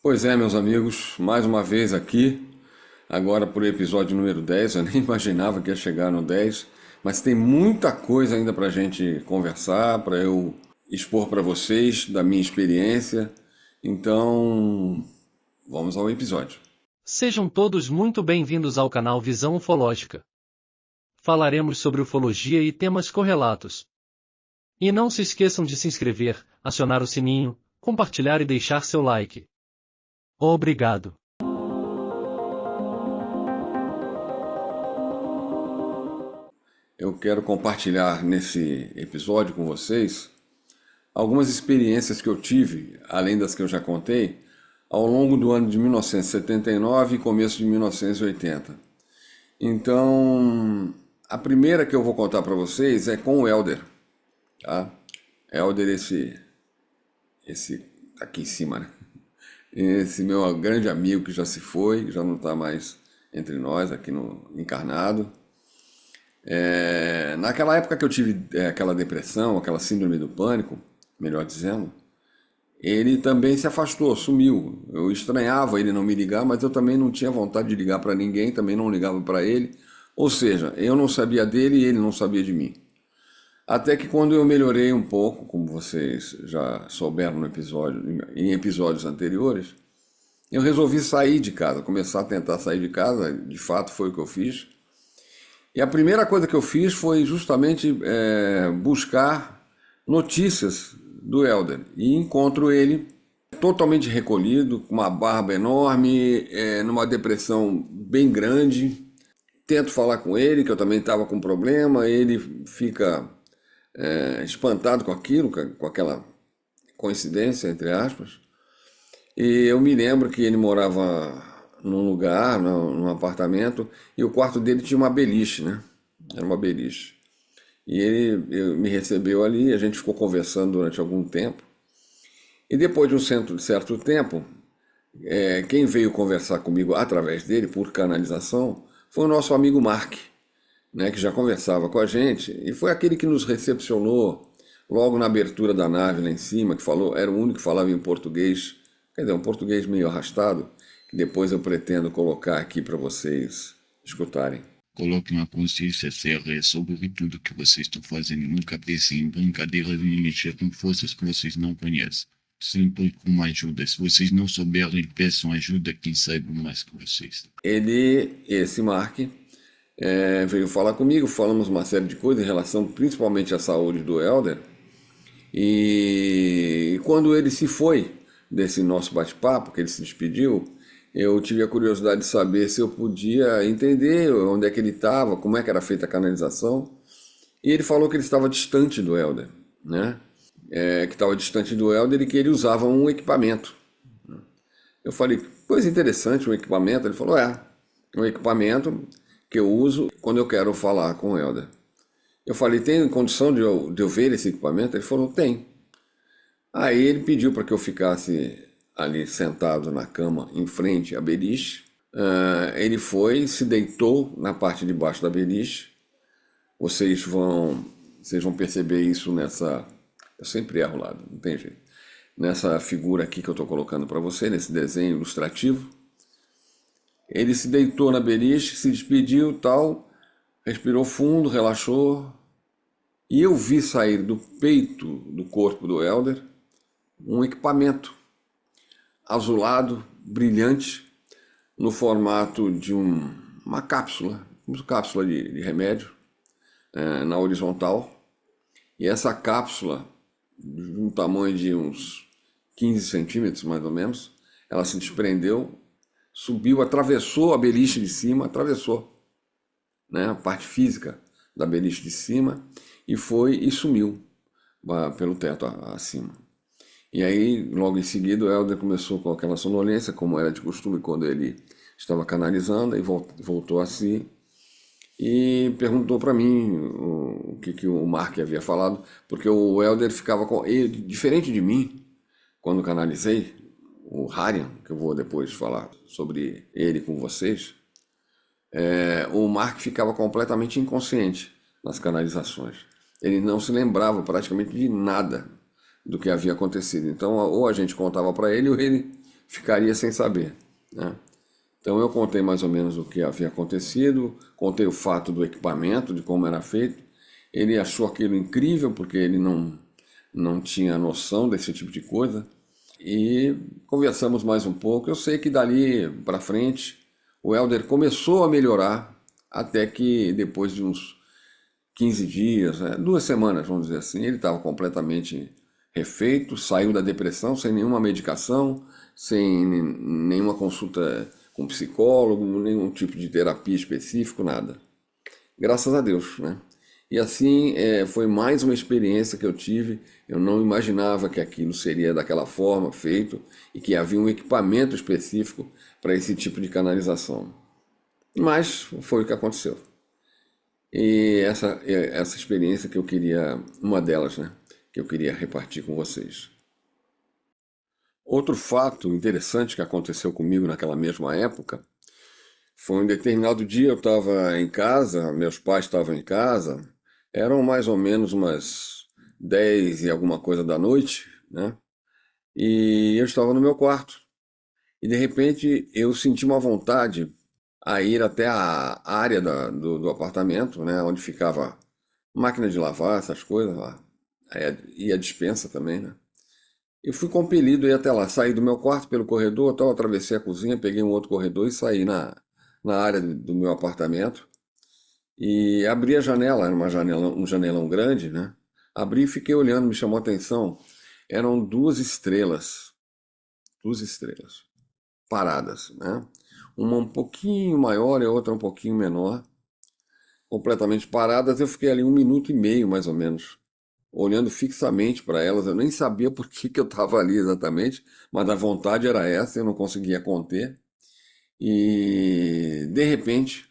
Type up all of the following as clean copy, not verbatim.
Pois é, meus amigos, mais uma vez aqui, agora por episódio número 10. Eu nem imaginava que ia chegar no 10, mas tem muita coisa ainda para a gente conversar, para eu expor para vocês da minha experiência. Então, vamos ao episódio. Sejam todos muito bem-vindos ao canal Visão Ufológica. Falaremos sobre ufologia e temas correlatos. E não se esqueçam de se inscrever, acionar o sininho, compartilhar e deixar seu like. Obrigado. Eu quero compartilhar nesse episódio com vocês algumas experiências que eu tive, além das que eu já contei, ao longo do ano de 1979 e começo de 1980. Então, a primeira que eu vou contar para vocês é com o Elder, tá? Elder, esse tá aqui em cima, né? Esse meu grande amigo que já se foi, que já não está mais entre nós aqui no encarnado. Naquela época que eu tive aquela depressão, aquela síndrome do pânico, melhor dizendo, ele também se afastou, sumiu. Eu estranhava ele não me ligar, mas eu também não tinha vontade de ligar para ninguém, também não ligava para ele. Ou seja, eu não sabia dele e ele não sabia de mim. Até que quando eu melhorei um pouco, como vocês já souberam no episódio, em episódios anteriores, eu resolvi sair de casa, começar a tentar sair de casa. De fato foi o que eu fiz. E a primeira coisa que eu fiz foi justamente buscar notícias do Elder. E encontro ele totalmente recolhido, com uma barba enorme, numa depressão bem grande. Tento falar com ele, que eu também estava com problema. Ele fica espantado com aquilo, com aquela coincidência, entre aspas. E eu me lembro que ele morava num lugar, num apartamento, e o quarto dele tinha uma beliche, né? Era uma beliche. E ele me recebeu ali, a gente ficou conversando durante algum tempo. E depois de um certo tempo, quem veio conversar comigo através dele, por canalização, foi o nosso amigo Mark, né, que já conversava com a gente, e foi aquele que nos recepcionou logo na abertura da nave lá em cima, que falou, era o único que falava em português, quer dizer, um português meio arrastado, que depois eu pretendo colocar aqui para vocês escutarem. Coloque uma consciência séria sobre tudo que vocês estão fazendo. Nunca pensem em brincadeiras e mexer com forças que vocês não conhecem. Sempre com ajuda. Se vocês não souberem, peçam ajuda a quem saiba mais que vocês. Esse Mark, veio falar comigo, falamos uma série de coisas em relação principalmente à saúde do Elder. E quando ele se foi desse nosso bate-papo, que ele se despediu, eu tive a curiosidade de saber se eu podia entender onde é que ele estava, como é que era feita a canalização. E ele falou que ele estava distante do Elder, né? Que estava distante do Elder e que ele usava um equipamento. Eu falei, coisa interessante, um equipamento. Ele falou, um equipamento que eu uso quando eu quero falar com o Elder. Eu falei, tem condição de eu ver esse equipamento? Ele falou, tem. Aí ele pediu para que eu ficasse ali sentado na cama em frente à beliche. Ele foi, se deitou na parte de baixo da beliche. Vocês vão perceber isso nessa... Eu sempre erro lá, não tem jeito. Nessa figura aqui que eu estou colocando para você, nesse desenho ilustrativo. Ele se deitou na beliche, se despediu, tal, respirou fundo, relaxou. E eu vi sair do peito do corpo do Elder um equipamento azulado, brilhante, no formato de uma cápsula, uma cápsula de remédio, na horizontal. E essa cápsula, de um tamanho de uns 15 centímetros mais ou menos, ela se desprendeu, subiu, atravessou a beliche de cima, atravessou, né, a parte física da beliche de cima, e foi e sumiu pelo teto acima. E aí, logo em seguida, o Elder começou com aquela sonolência, como era de costume quando ele estava canalizando, e voltou a si, e perguntou para mim o que o Mark havia falado, porque o Elder ficava com... Ele, diferente de mim, quando canalizei, o Harian, que eu vou depois falar sobre ele com vocês, o Mark ficava completamente inconsciente nas canalizações. Ele não se lembrava praticamente de nada do que havia acontecido. Então, ou a gente contava para ele, ou ele ficaria sem saber, né? Então eu contei mais ou menos o que havia acontecido, contei o fato do equipamento, de como era feito. Ele achou aquilo incrível porque ele não tinha noção desse tipo de coisa. E conversamos mais um pouco. Eu sei que dali para frente o Helder começou a melhorar, até que depois de uns 15 dias, né, 2 semanas, vamos dizer assim, ele estava completamente refeito, saiu da depressão sem nenhuma medicação, sem nenhuma consulta com psicólogo, nenhum tipo de terapia específico, nada. Graças a Deus, né? E assim foi mais uma experiência que eu tive. Eu não imaginava que aquilo seria daquela forma feito e que havia um equipamento específico para esse tipo de canalização. Mas foi o que aconteceu. E essa experiência que eu queria, uma delas, né, que eu queria repartir com vocês. Outro fato interessante que aconteceu comigo naquela mesma época foi um determinado dia eu estava em casa, meus pais estavam em casa, eram mais ou menos umas 10 e alguma coisa da noite, né? E eu estava no meu quarto. E de repente eu senti uma vontade a ir até a área do apartamento, né, onde ficava máquina de lavar, essas coisas lá. E a despensa também, né? Eu fui compelido a ir até lá. Saí do meu quarto pelo corredor, tal, atravessei a cozinha, peguei um outro corredor e saí na área do meu apartamento. E abri a janela, era uma janela, um janelão grande, né? Abri e fiquei olhando, me chamou a atenção. Eram duas estrelas, paradas, né? Uma um pouquinho maior e a outra um pouquinho menor, completamente paradas. Eu fiquei ali 1 minuto e meio, mais ou menos, olhando fixamente para elas. Eu nem sabia por que que eu estava ali exatamente, mas a vontade era essa, eu não conseguia conter. E de repente,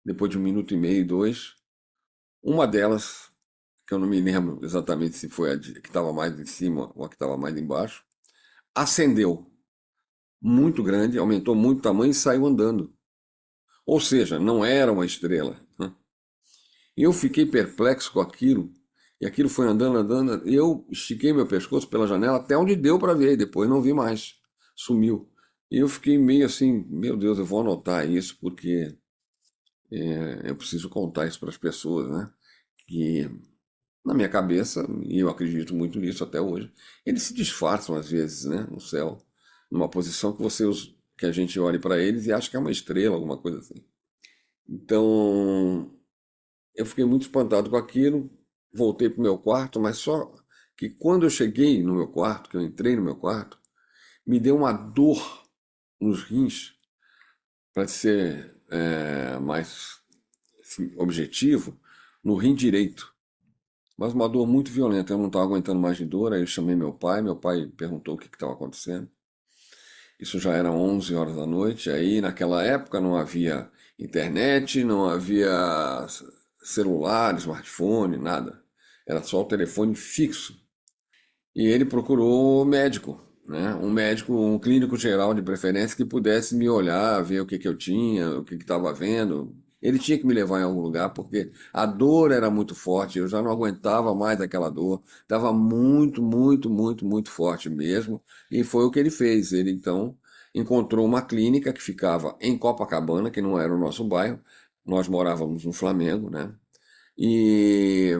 depois de 1 minuto e meio, dois, uma delas, que eu não me lembro exatamente se foi que estava mais em cima ou a que estava mais embaixo, acendeu muito grande, aumentou muito o tamanho e saiu andando. Ou seja, não era uma estrela, né? E eu fiquei perplexo com aquilo, e aquilo foi andando, andando, e eu estiquei meu pescoço pela janela até onde deu para ver, e depois não vi mais, sumiu. E eu fiquei meio assim, meu Deus, eu vou anotar isso, porque eu preciso contar isso para as pessoas, né? Que na minha cabeça, e eu acredito muito nisso até hoje, eles se disfarçam às vezes, né, no céu, numa posição que que a gente olhe para eles e acha que é uma estrela, alguma coisa assim. Então, eu fiquei muito espantado com aquilo, voltei para o meu quarto, mas só que quando eu cheguei no meu quarto, que eu entrei no meu quarto, me deu uma dor nos rins, para ser mais assim, objetivo, no rim direito. Mas uma dor muito violenta, eu não estava aguentando mais de dor, aí eu chamei meu pai perguntou o que estava acontecendo. Isso já era 11 horas da noite, aí naquela época não havia internet, não havia celular, smartphone, nada. Era só o telefone fixo. E ele procurou médico, né? Um médico, um clínico geral de preferência que pudesse me olhar, ver o que que eu tinha, o que que estava vendo. Ele tinha que me levar em algum lugar porque a dor era muito forte, eu já não aguentava mais aquela dor. Estava muito, muito, muito, muito forte mesmo. E foi o que ele fez. Ele então encontrou uma clínica que ficava em Copacabana, que não era o nosso bairro. Nós morávamos no Flamengo, né? E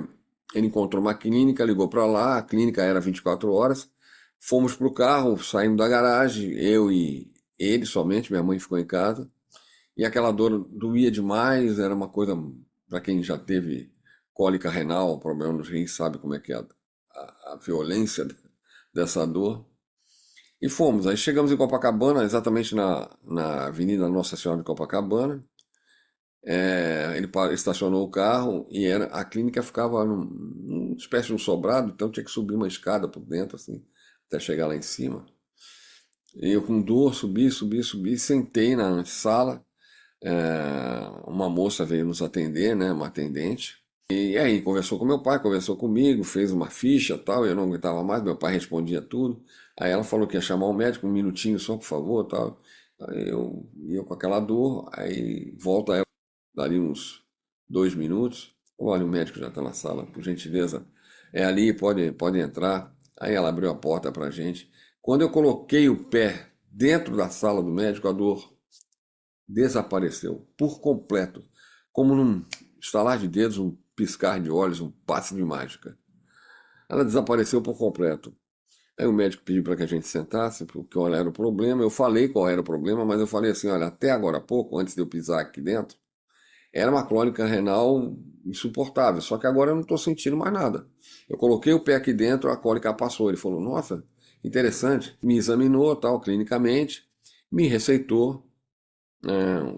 ele encontrou uma clínica, ligou para lá, a clínica era 24 horas. Fomos para o carro, saímos da garagem, eu e ele somente, minha mãe ficou em casa. E aquela dor doía demais, era uma coisa, para quem já teve cólica renal, problema nos rins, sabe como é que é a violência dessa dor. E fomos, aí chegamos em Copacabana, exatamente na Avenida Nossa Senhora de Copacabana. Ele estacionou o carro e a clínica ficava numa espécie de um sobrado, então tinha que subir uma escada por dentro, assim, até chegar lá em cima. E eu com dor subi, subi, subi, sentei na sala. Uma moça veio nos atender, né, uma atendente. E aí conversou com meu pai, conversou comigo, fez uma ficha tal, eu não aguentava mais, meu pai respondia tudo. Aí ela falou que ia chamar um médico, 1 minutinho só, por favor, tal. Aí eu com aquela dor, aí volta ela, dali uns 2 minutos. Olha, o médico já está na sala, por gentileza. É ali, pode entrar. Aí ela abriu a porta para a gente. Quando eu coloquei o pé dentro da sala do médico, a dor desapareceu por completo, como num estalar de dedos, um piscar de olhos, um passe de mágica. Ela desapareceu por completo. Aí o médico pediu para que a gente sentasse, porque qual era o problema. Eu falei qual era o problema, mas eu falei assim, olha, até agora há pouco, antes de eu pisar aqui dentro, era uma cólica renal insuportável, só que agora eu não estou sentindo mais nada. Eu coloquei o pé aqui dentro, a cólica passou. Ele falou, nossa, interessante. Me examinou, tal, clinicamente, me receitou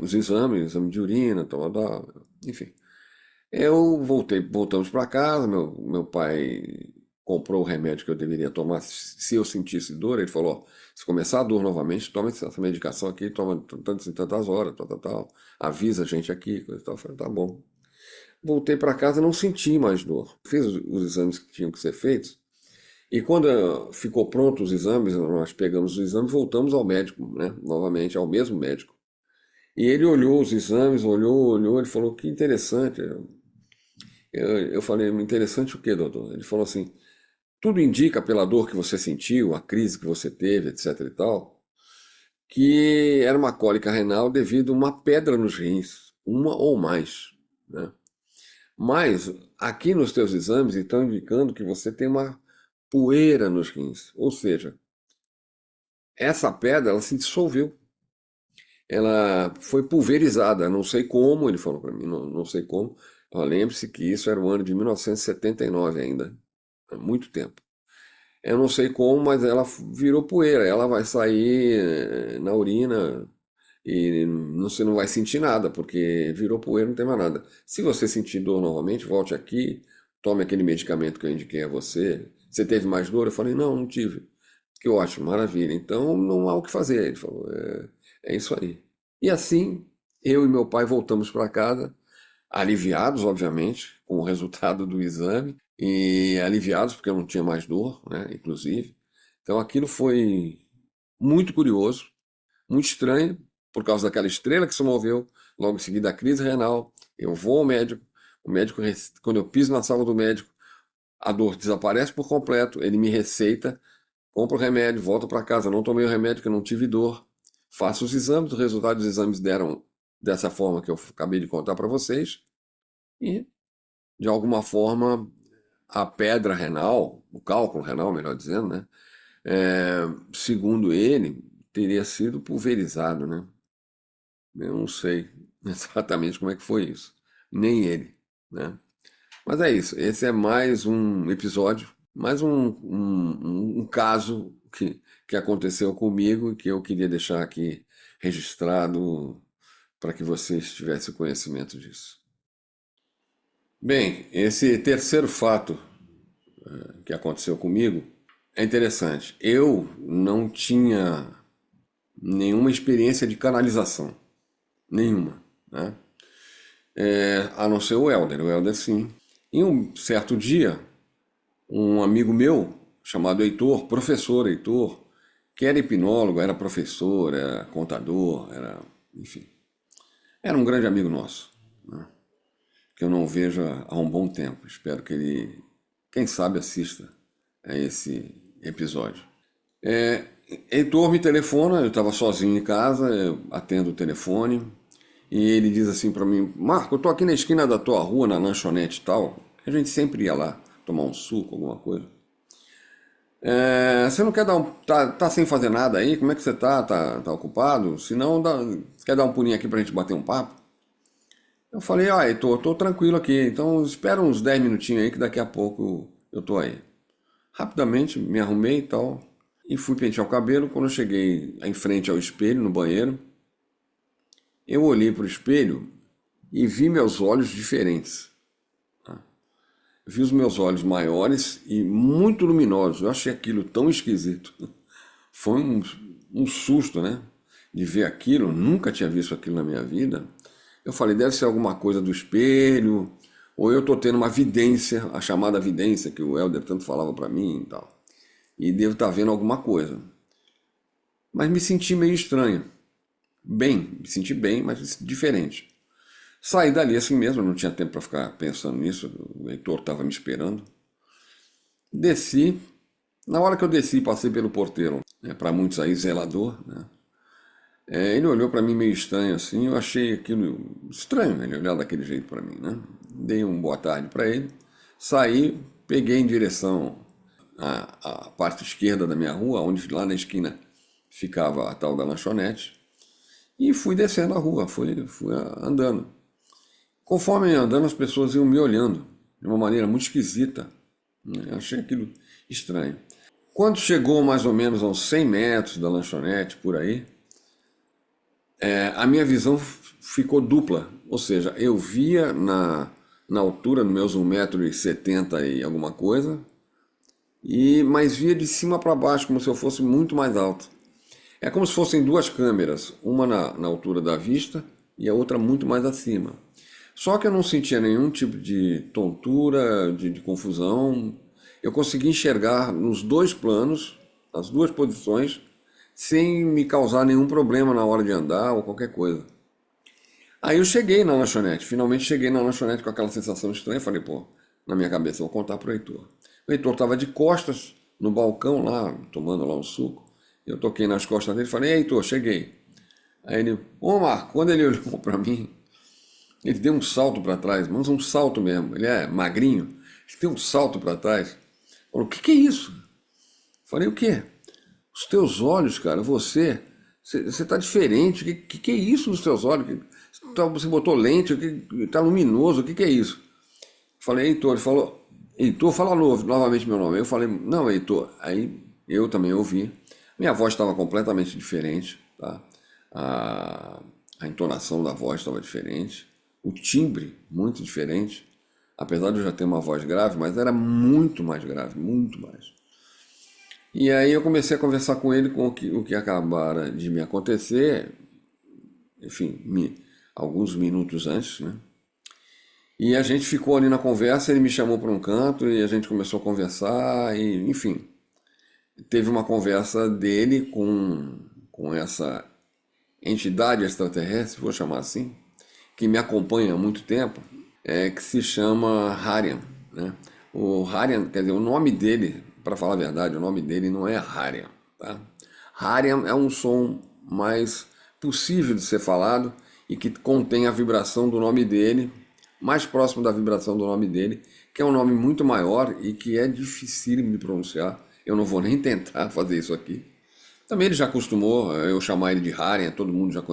os exames, exame de urina, tal, tal, enfim. Voltamos para casa, meu pai comprou o remédio que eu deveria tomar se eu sentisse dor. Ele falou, ó, se começar a dor novamente, toma essa medicação aqui, toma tantas e tantas horas, tal, tal, tal. Avisa a gente aqui, coisa e tal. Eu falei, tá bom. Voltei para casa, não senti mais dor. Fiz os exames que tinham que ser feitos. E quando ficou pronto os exames, nós pegamos os exames, voltamos ao médico, né? Novamente, ao mesmo médico. E ele olhou os exames, olhou, ele falou, que interessante. Eu falei, interessante o quê, doutor? Ele falou assim, tudo indica pela dor que você sentiu, a crise que você teve, etc e tal, que era uma cólica renal devido a uma pedra nos rins, uma ou mais, né? Mas aqui nos teus exames estão indicando que você tem uma poeira nos rins, ou seja, essa pedra ela se dissolveu, ela foi pulverizada, não sei como, ele falou para mim, não sei como. Lembre-se que isso era o ano de 1979 ainda, há muito tempo. Eu não sei como, mas ela virou poeira. Ela vai sair na urina e você não vai sentir nada, porque virou poeira, não tem mais nada. Se você sentir dor novamente, volte aqui, tome aquele medicamento que eu indiquei a você. Você teve mais dor? Eu falei, não tive. Que ótimo, maravilha. Então não há o que fazer. Ele falou, é isso aí. E assim, eu e meu pai voltamos para casa, aliviados, obviamente, com o resultado do exame, e aliviados porque eu não tinha mais dor, né, inclusive. Então aquilo foi muito curioso, muito estranho, por causa daquela estrela que se moveu, logo em seguida a crise renal. Eu vou ao médico, o médico, quando eu piso na sala do médico, a dor desaparece por completo, ele me receita, compro o remédio, volto para casa, não tomei o remédio, que eu não tive dor, faço os exames, os resultados dos exames deram dessa forma que eu acabei de contar para vocês, e de alguma forma a pedra renal, o cálculo renal, melhor dizendo, né? Segundo ele, teria sido pulverizado, né? Eu não sei exatamente como é que foi isso, nem ele, né? Mas é isso, esse é mais um episódio, mais um caso que aconteceu comigo e que eu queria deixar aqui registrado para que vocês tivessem conhecimento disso. Bem, esse terceiro fato que aconteceu comigo é interessante. Eu não tinha nenhuma experiência de canalização, nenhuma, né? A não ser o Helder sim. E um certo dia, um amigo meu, chamado Heitor, professor Heitor, que era hipnólogo, era professor, era contador, enfim, era um grande amigo nosso, né? Que eu não vejo há um bom tempo. Espero que ele, quem sabe, assista a esse episódio. Heitor me telefona, eu estava sozinho em casa, eu atendo o telefone, e ele diz assim para mim, Marco, eu tô aqui na esquina da tua rua, na lanchonete e tal, a gente sempre ia lá tomar um suco, alguma coisa. Você não quer dar tá sem fazer nada aí? Como é que você tá? Tá ocupado? Se não, quer dar um pulinho aqui pra gente bater um papo? Eu falei, Heitor, tô tranquilo aqui, então espera uns 10 minutinhos aí que daqui a pouco eu tô aí. Rapidamente me arrumei e tal, e fui pentear o cabelo. Quando eu cheguei em frente ao espelho, no banheiro, eu olhei para o espelho e vi meus olhos diferentes. Vi os meus olhos maiores e muito luminosos. Eu achei aquilo tão esquisito. Foi um susto, né? De ver aquilo. Nunca tinha visto aquilo na minha vida. Eu falei, deve ser alguma coisa do espelho, ou eu estou tendo uma vidência, a chamada vidência que o Helder tanto falava para mim e tal. E devo estar vendo alguma coisa. Mas me senti meio estranho. Me senti bem, mas diferente. Saí dali assim mesmo, não tinha tempo para ficar pensando nisso, o Heitor estava me esperando. Desci, na hora que eu desci, passei pelo porteiro. para muitos aí zelador, né? Ele olhou para mim meio estranho assim, eu achei aquilo estranho, ele olhar daquele jeito para mim, né? Dei um boa tarde para ele, saí, peguei em direção à parte esquerda da minha rua, onde lá na esquina ficava a tal da lanchonete, e fui descendo a rua, fui andando. Conforme eu ia andando, as pessoas iam me olhando de uma maneira muito esquisita, né? Eu achei aquilo estranho. Quando chegou mais ou menos a uns 100 metros da lanchonete, por aí, a minha visão ficou dupla, ou seja, eu via na altura, nos meus 1,70 m e alguma coisa, mas via de cima para baixo, como se eu fosse muito mais alto. É como se fossem duas câmeras, uma na altura da vista e a outra muito mais acima. Só que eu não sentia nenhum tipo de tontura, de confusão. Eu consegui enxergar nos dois planos, as duas posições, sem me causar nenhum problema na hora de andar ou qualquer coisa. Aí eu cheguei na lanchonete, finalmente cheguei na lanchonete com aquela sensação estranha. Falei, pô, na minha cabeça, vou contar pro Heitor. O Heitor estava de costas no balcão lá, tomando lá um suco. Eu toquei nas costas dele e falei, Heitor, cheguei. Aí ele, ô Marco, quando ele olhou para mim, ele deu um salto para trás, mas um salto mesmo. Ele é magrinho, ele deu um salto para trás. Falou, o que é isso? Falei, o quê? Os teus olhos, cara, você tá diferente. O que é isso nos teus olhos? Você botou lente, tá luminoso, o que é isso? Falei, Heitor, ele falou, Heitor, fala novamente meu nome. Eu falei, não, Heitor. Aí eu também ouvi. Minha voz estava completamente diferente, tá? A entonação da voz estava diferente. O timbre, muito diferente. Apesar de eu já ter uma voz grave, mas era muito mais grave, muito mais. E aí eu comecei a conversar com ele com o que acabara de me acontecer, enfim, alguns minutos antes, né? E a gente ficou ali na conversa, ele me chamou para um canto e a gente começou a conversar, e, enfim, teve uma conversa dele com essa entidade extraterrestre, vou chamar assim, que me acompanha há muito tempo, que se chama Harian, né? O Harian, quer dizer, o nome dele, para falar a verdade, o nome dele não é Harian, tá? Harian é um som mais possível de ser falado e que contém a vibração do nome dele, mais próximo da vibração do nome dele, que é um nome muito maior e que é dificílimo de pronunciar. Eu não vou nem tentar fazer isso aqui. Também ele já acostumou eu chamar ele de Harian, todo mundo já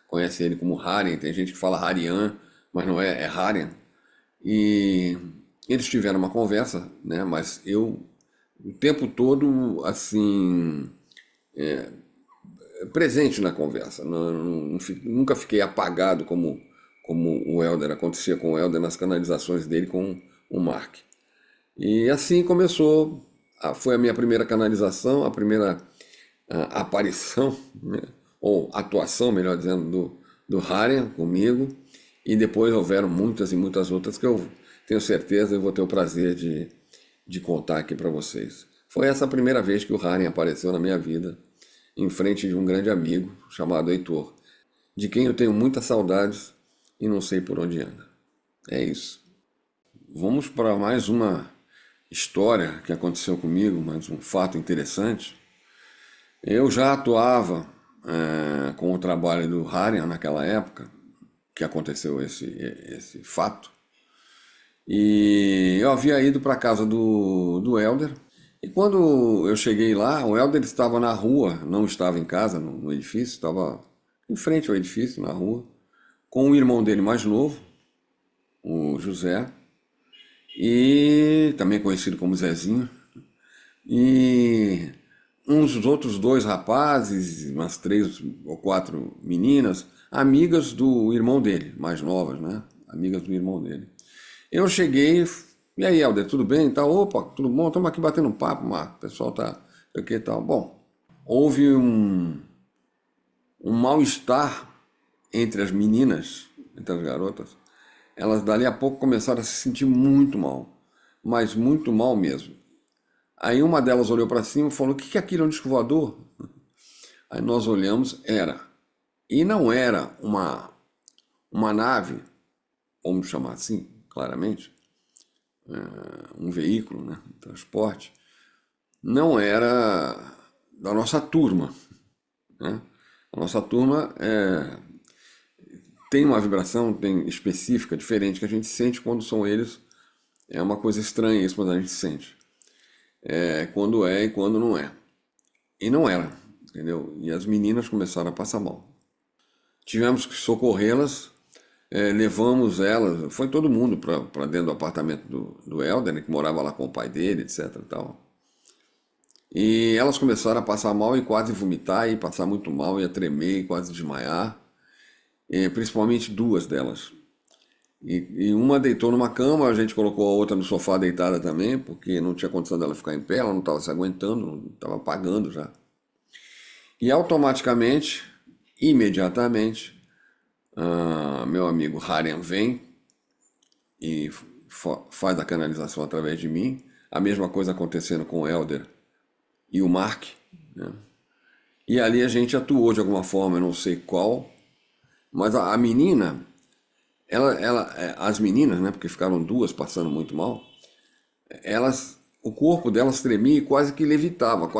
conhece ele como Harian, tem gente que fala Harian, mas não é Harian. E eles tiveram uma conversa, né? Mas eu, o tempo todo, assim, presente na conversa. Nunca fiquei apagado como o Helder, acontecia com o Helder nas canalizações dele com o Mark. E assim começou, foi a minha primeira canalização, a primeira aparição, né? Ou atuação, melhor dizendo, do Harian comigo. E depois houveram muitas e muitas outras que eu tenho certeza eu vou ter o prazer de contar aqui para vocês. Foi essa a primeira vez que o Harian apareceu na minha vida, em frente de um grande amigo chamado Heitor, de quem eu tenho muitas saudades e não sei por onde anda. É isso. Vamos para mais uma história que aconteceu comigo, mais um fato interessante. Eu já atuava com o trabalho do Harian naquela época, que aconteceu esse fato. E eu havia ido para a casa do Helder. E quando eu cheguei lá, o Helder estava na rua, não estava em casa, no edifício, estava em frente ao edifício, na rua, com o irmão dele mais novo, o José, e também conhecido como Zezinho, e uns outros dois rapazes, umas 3 ou 4 meninas, amigas do irmão dele, mais novas, né? Amigas do irmão dele. Eu cheguei, e aí, Helder, tudo bem? Tá, opa, tudo bom? Estamos aqui batendo um papo, Marco. O pessoal tá, o que tal? Bom, houve um mal-estar entre as meninas, entre as garotas. Elas dali a pouco começaram a se sentir muito mal, mas muito mal mesmo. Aí uma delas olhou para cima e falou, o que é aquilo, um disco voador? Aí nós olhamos, e não era uma nave, vamos chamar assim, claramente, um veículo, né, transporte, não era da nossa turma, né? A nossa turma tem uma vibração tem específica, diferente, que a gente sente quando são eles. É uma coisa estranha isso, mas a gente sente. Quando é e quando não é. E não era, entendeu? E as meninas começaram a passar mal. Tivemos que socorrê-las, levamos elas, foi todo mundo para dentro do apartamento do Helder, né, que morava lá com o pai dele, etc. E tal. E elas começaram a passar mal e quase vomitar, e passar muito mal, ia tremer, e quase desmaiar. Principalmente duas delas. E uma deitou numa cama, a gente colocou a outra no sofá deitada também, porque não tinha condição dela ficar em pé, ela não estava se aguentando, não estava apagando já. E automaticamente, imediatamente, meu amigo Harian vem e faz a canalização através de mim. A mesma coisa acontecendo com o Helder e o Mark, né? E ali a gente atuou de alguma forma, eu não sei qual, mas a menina, as meninas, né, porque ficaram duas passando muito mal, o corpo delas tremia e quase que levitava,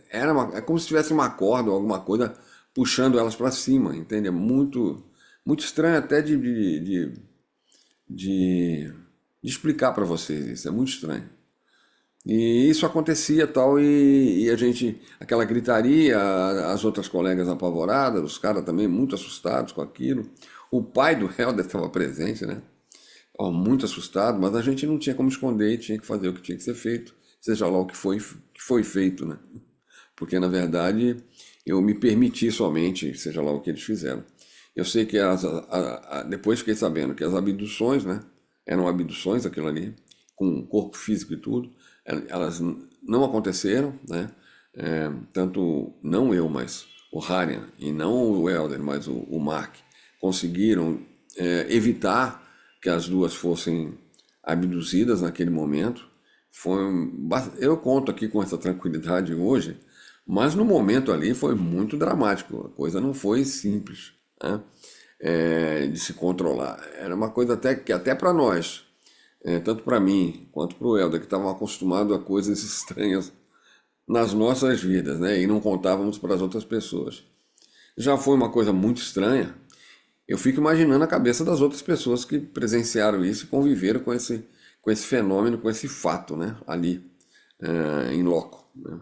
é como se tivesse uma corda ou alguma coisa puxando elas para cima, entende? É muito, muito estranho até de explicar para vocês isso, é muito estranho. E isso acontecia tal, e a gente, aquela gritaria, as outras colegas apavoradas, os caras também muito assustados com aquilo. O pai do Helder estava presente, né? Muito assustado, mas a gente não tinha como esconder, tinha que fazer o que tinha que ser feito, seja lá o que foi feito, né? Porque na verdade eu me permiti somente, seja lá o que eles fizeram. Eu sei que depois fiquei sabendo que as abduções, né? Eram abduções aquilo ali, com corpo físico e tudo, elas não aconteceram, né? Tanto não eu, mas o Harian, e não o Helder, mas o Mark, conseguiram evitar que as duas fossem abduzidas naquele momento. Eu conto aqui com essa tranquilidade hoje, mas no momento ali foi muito dramático, a coisa não foi simples, né? De se controlar. Era uma coisa até para nós, tanto para mim quanto para o Helder, que estavam acostumados a coisas estranhas nas nossas vidas, né? E não contávamos para as outras pessoas. Já foi uma coisa muito estranha. Eu fico imaginando a cabeça das outras pessoas que presenciaram isso e conviveram com esse fenômeno, com esse fato, né? Ali, em loco, né?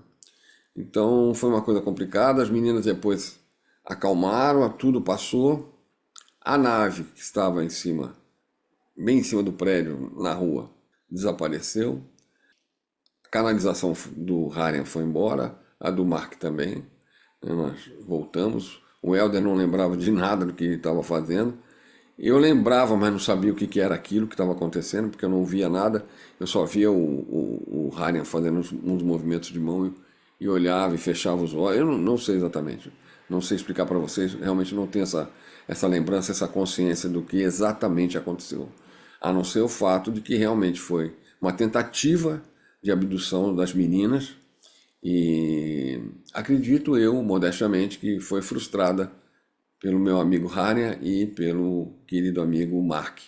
Então foi uma coisa complicada. As meninas depois acalmaram, tudo passou. A nave que estava em cima, bem em cima do prédio, na rua, desapareceu. A canalização do Harian foi embora, a do Mark também, né? Nós voltamos. O Helder não lembrava de nada do que ele estava fazendo. Eu lembrava, mas não sabia o que era aquilo que estava acontecendo, porque eu não via nada. Eu só via o Harian fazendo uns movimentos de mão e olhava e fechava os olhos. Eu não sei exatamente, não sei explicar para vocês. Realmente não tenho essa lembrança, essa consciência do que exatamente aconteceu. A não ser o fato de que realmente foi uma tentativa de abdução das meninas. E acredito eu, modestamente, que foi frustrada pelo meu amigo Harian e pelo querido amigo Mark,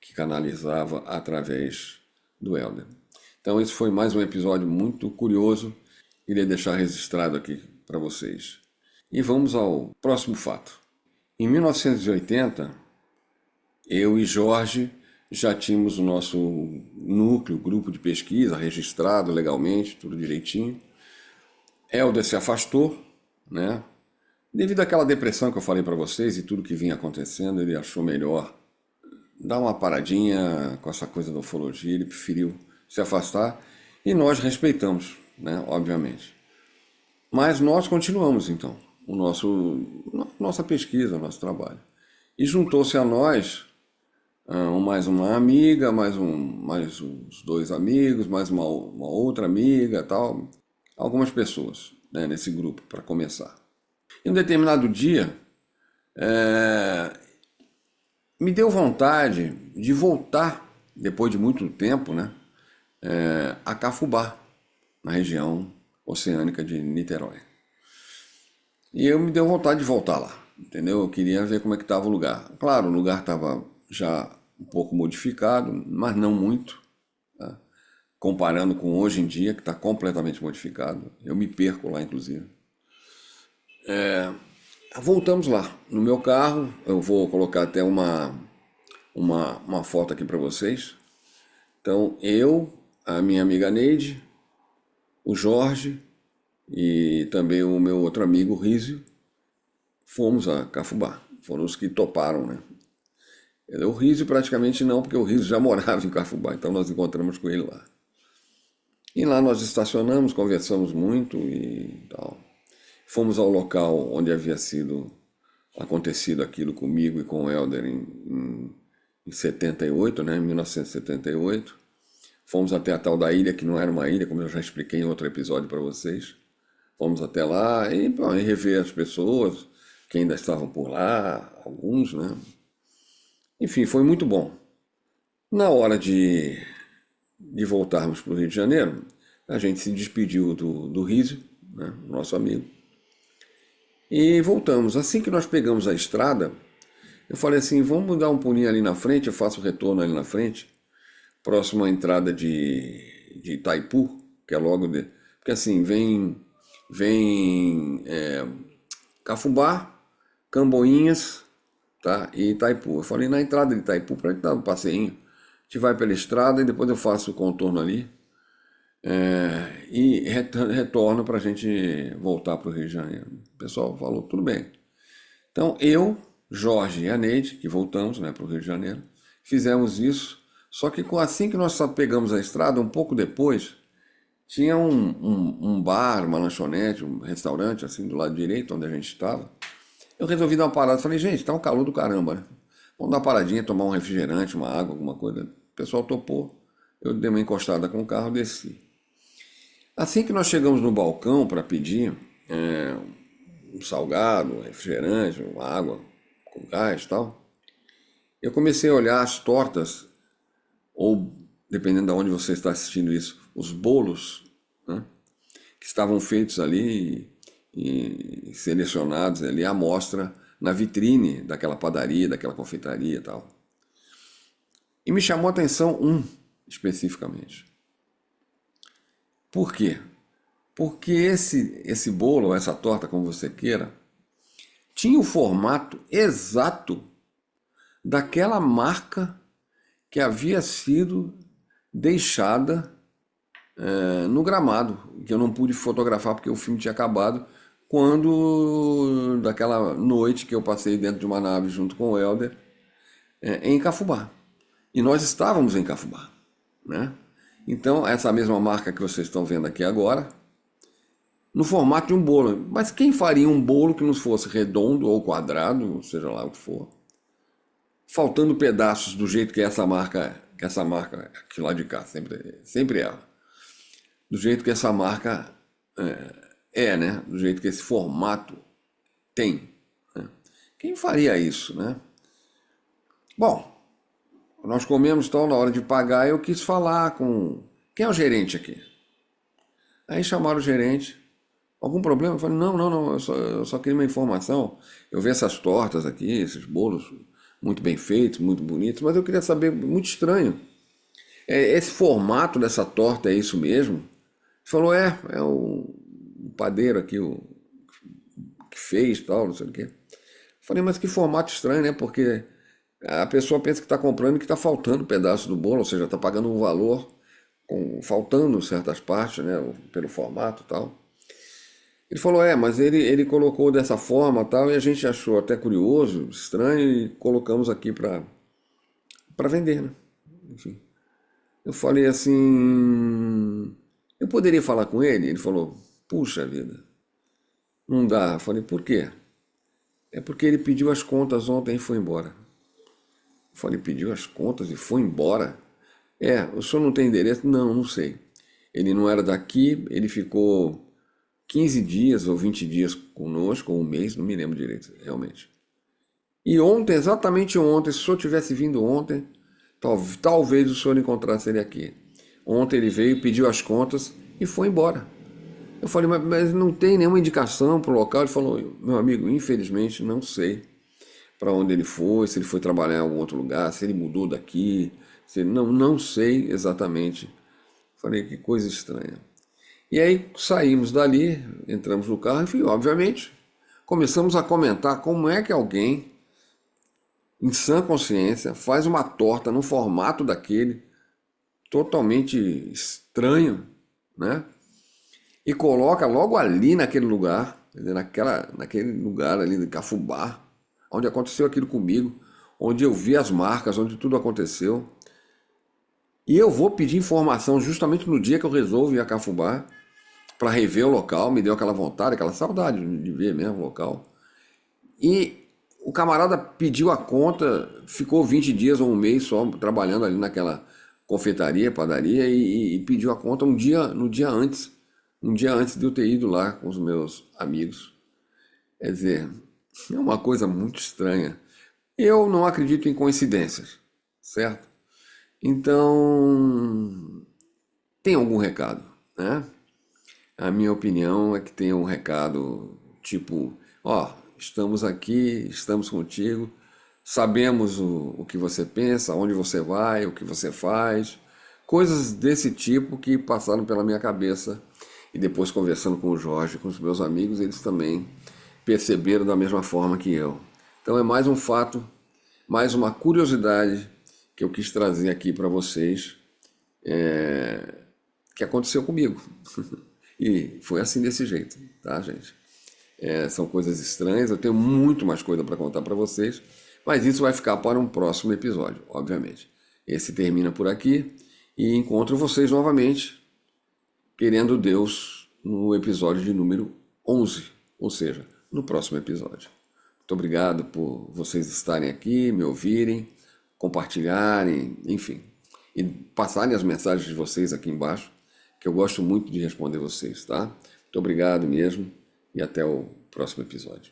que canalizava através do Helder. Então esse foi mais um episódio muito curioso, queria deixar registrado aqui para vocês. E vamos ao próximo fato. Em 1980, eu e Jorge já tínhamos o nosso núcleo, grupo de pesquisa, registrado legalmente, tudo direitinho. Helder se afastou, né? Devido àquela depressão que eu falei para vocês e tudo que vinha acontecendo, ele achou melhor dar uma paradinha com essa coisa da ufologia, ele preferiu se afastar e nós respeitamos, né? Obviamente. Mas nós continuamos então nossa pesquisa, nosso trabalho. E juntou-se a nós mais uma amiga, mais uns dois amigos, mais uma outra amiga, tal, algumas pessoas, né, nesse grupo para começar. Em um determinado dia, me deu vontade de voltar, depois de muito tempo, né, a Cafubá, na região oceânica de Niterói. E eu me deu vontade de voltar lá, entendeu? Eu queria ver como é que estava o lugar. Claro, o lugar estava já um pouco modificado, mas não muito, tá? comparando com hoje em dia, que está completamente modificado. Eu me perco lá, inclusive. Voltamos lá. No meu carro, eu vou colocar até uma foto aqui para vocês. Então, eu, a minha amiga Neide, o Jorge e também o meu outro amigo, o Rísio, fomos a Cafubá. Foram os que toparam, né? O Rísio praticamente não, porque o Rísio já morava em Cafubá, então nós encontramos com ele lá. E lá nós estacionamos, conversamos muito e tal. Fomos ao local onde havia sido acontecido aquilo comigo e com o Helder em 78, né, em 1978. Fomos até a tal da ilha, que não era uma ilha, como eu já expliquei em outro episódio para vocês. Fomos até lá e rever as pessoas que ainda estavam por lá, alguns, né? Enfim, foi muito bom. Na hora de voltarmos para o Rio de Janeiro, a gente se despediu do Rísio, né, nosso amigo, e voltamos. Assim que nós pegamos a estrada, eu falei assim, vamos dar um pulinho ali na frente, eu faço o retorno ali na frente, próximo à entrada de Itaipu, que é logo de... Porque assim, vem Cafubá, Camboinhas, tá, e Itaipu. Eu falei, na entrada de Itaipu, para gente dar um passeinho, a gente vai pela estrada e depois eu faço o contorno ali e retorno para a gente voltar para o Rio de Janeiro. O pessoal falou, tudo bem. Então eu, Jorge e a Neide, que voltamos, né, para o Rio de Janeiro, fizemos isso, só que assim que nós pegamos a estrada, um pouco depois, tinha um bar, uma lanchonete, um restaurante, assim, do lado direito, onde a gente estava. Eu resolvi dar uma parada, falei, gente, tá um calor do caramba, né? Vamos dar uma paradinha, tomar um refrigerante, uma água, alguma coisa. O pessoal topou, eu dei uma encostada com o carro e desci. Assim que nós chegamos no balcão para pedir um salgado, um refrigerante, uma água com gás e tal, eu comecei a olhar as tortas, ou dependendo de onde você está assistindo isso, os bolos, né, que estavam feitos ali e selecionados ali à mostra na vitrine daquela padaria, daquela confeitaria e tal. E me chamou a atenção um especificamente. Por quê? Porque esse bolo, essa torta, como você queira, tinha o formato exato daquela marca que havia sido deixada no gramado, que eu não pude fotografar porque o filme tinha acabado, quando daquela noite que eu passei dentro de uma nave junto com o Helder em Cafubá. E nós estávamos em Cafubá, né? Então, essa mesma marca que vocês estão vendo aqui agora, no formato de um bolo. Mas quem faria um bolo que não fosse redondo ou quadrado, seja lá o que for, faltando pedaços do jeito que essa marca aqui lá de cá, sempre é. Do jeito que essa marca né? Do jeito que esse formato tem. Né? Quem faria isso, né? Bom, nós comemos tal, na hora de pagar, eu quis falar com... Quem é o gerente aqui? Aí chamaram o gerente. Algum problema? Eu falei, não, eu só queria uma informação. Eu vi essas tortas aqui, esses bolos muito bem feitos, muito bonitos, mas eu queria saber, muito estranho. Esse formato dessa torta é isso mesmo? Ele falou, é o padeiro aqui, o que fez, tal, não sei o quê. Eu falei, mas que formato estranho, né? Porque a pessoa pensa que está comprando e que está faltando pedaço do bolo, ou seja, está pagando um valor, faltando certas partes, né? Pelo formato e tal. Ele falou, mas ele colocou dessa forma tal, e a gente achou até curioso, estranho, e colocamos aqui para vender, né? Enfim. Eu falei assim, eu poderia falar com ele? Ele falou, puxa vida, não dá. Eu falei, por quê? É porque ele pediu as contas ontem e foi embora. Eu falei, pediu as contas e foi embora? O senhor não tem endereço? Não sei. Ele não era daqui, ele ficou 15 dias ou 20 dias conosco, ou um mês, não me lembro direito, realmente. E ontem, exatamente ontem, se o senhor tivesse vindo ontem, talvez o senhor encontrasse ele aqui. Ontem ele veio, pediu as contas e foi embora. Eu falei, mas não tem nenhuma indicação para o local? Ele falou, meu amigo, infelizmente não sei para onde ele foi, se ele foi trabalhar em algum outro lugar, se ele mudou daqui, não sei exatamente. Falei, que coisa estranha. E aí saímos dali, entramos no carro e, obviamente, começamos a comentar como é que alguém, em sã consciência, faz uma torta no formato daquele, totalmente estranho, né? E coloca logo ali naquele lugar, quer dizer, naquele lugar ali de Cafubá, onde aconteceu aquilo comigo, onde eu vi as marcas, onde tudo aconteceu. E eu vou pedir informação justamente no dia que eu resolvo ir a Cafubá, para rever o local, me deu aquela vontade, aquela saudade de ver mesmo o local. E o camarada pediu a conta, ficou 20 dias ou um mês só trabalhando ali naquela confeitaria, padaria, e pediu a conta no dia antes de eu ter ido lá com os meus amigos. Quer dizer, é uma coisa muito estranha. Eu não acredito em coincidências, certo? Então, tem algum recado, né? A minha opinião é que tem um recado tipo, ó, estamos aqui, estamos contigo, sabemos o que você pensa, onde você vai, o que você faz, coisas desse tipo que passaram pela minha cabeça e depois conversando com o Jorge, com os meus amigos, eles também perceberam da mesma forma que eu. Então é mais um fato, mais uma curiosidade que eu quis trazer aqui para vocês, que aconteceu comigo. E foi assim desse jeito, tá, gente? São coisas estranhas, eu tenho muito mais coisa para contar para vocês, mas isso vai ficar para um próximo episódio, obviamente. Esse termina por aqui e encontro vocês novamente, querendo Deus, no episódio de número 11, ou seja, no próximo episódio. Muito obrigado por vocês estarem aqui, me ouvirem, compartilharem, enfim, e passarem as mensagens de vocês aqui embaixo, que eu gosto muito de responder vocês, tá? Muito obrigado mesmo e até o próximo episódio.